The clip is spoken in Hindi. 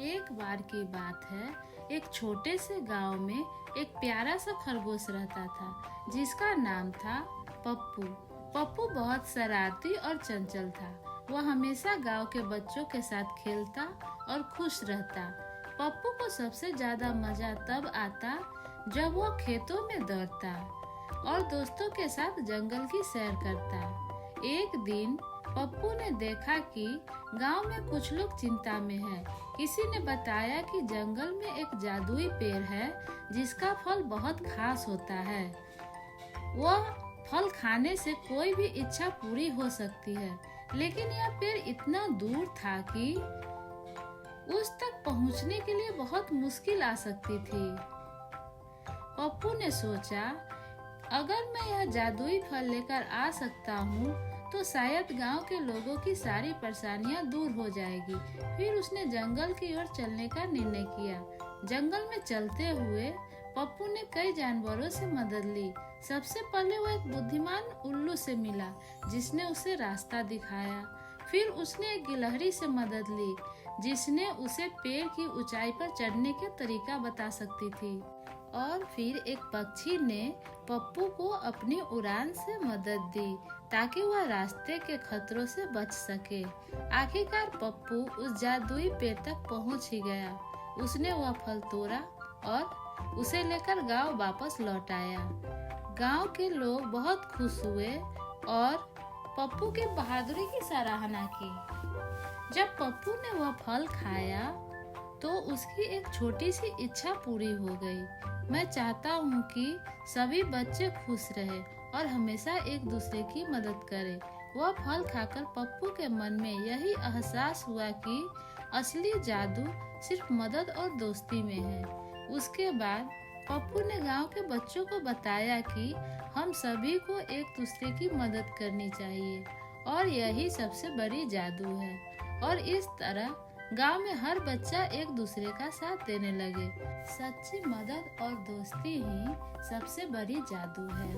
एक बार की बात है, एक छोटे से गांव में एक प्यारा सा खरगोश रहता था जिसका नाम था पप्पू। पप्पू बहुत शरारती और चंचल था। वह हमेशा गांव के बच्चों के साथ खेलता और खुश रहता। पप्पू को सबसे ज्यादा मजा तब आता जब वह खेतों में दौड़ता और दोस्तों के साथ जंगल की सैर करता। एक दिन पप्पू ने देखा कि गांव में कुछ लोग चिंता में हैं। किसी ने बताया कि जंगल में एक जादुई पेड़ है जिसका फल बहुत खास होता है। वह फल खाने से कोई भी इच्छा पूरी हो सकती है, लेकिन यह पेड़ इतना दूर था कि उस तक पहुंचने के लिए बहुत मुश्किल आ सकती थी। पप्पू ने सोचा, अगर मैं यह जादुई फल लेकर आ सकता हूँ तो शायद गांव के लोगों की सारी परेशानियां दूर हो जाएगी। फिर उसने जंगल की ओर चलने का निर्णय किया। जंगल में चलते हुए पप्पू ने कई जानवरों से मदद ली। सबसे पहले वो एक बुद्धिमान उल्लू से मिला जिसने उसे रास्ता दिखाया। फिर उसने एक गिलहरी से मदद ली जिसने उसे पेड़ की ऊंचाई पर चढ़ने का तरीका बता सकती थी। और फिर एक पक्षी ने पप्पू को अपनी उड़ान से मदद दी ताकि वह रास्ते के खतरों से बच सके। आखिरकार पप्पू उस जादुई पेड़ तक पहुंच ही गया। उसने वह फल तोड़ा और उसे लेकर गांव वापस लौट आया। गांव के लोग बहुत खुश हुए और पप्पू की बहादुरी की सराहना की। जब पप्पू ने वह फल खाया तो उसकी एक छोटी सी इच्छा पूरी हो गई। मैं चाहता हूँ कि सभी बच्चे खुश रहे और हमेशा एक दूसरे की मदद करें। वह फल खाकर पप्पू के मन में यही एहसास हुआ कि असली जादू सिर्फ मदद और दोस्ती में है। उसके बाद पप्पू ने गांव के बच्चों को बताया कि हम सभी को एक दूसरे की मदद करनी चाहिए और यही सबसे बड़ी जादू है। और इस तरह गांव में हर बच्चा एक दूसरे का साथ देने लगे। सच्ची मदद और दोस्ती ही सबसे बड़ी जादू है।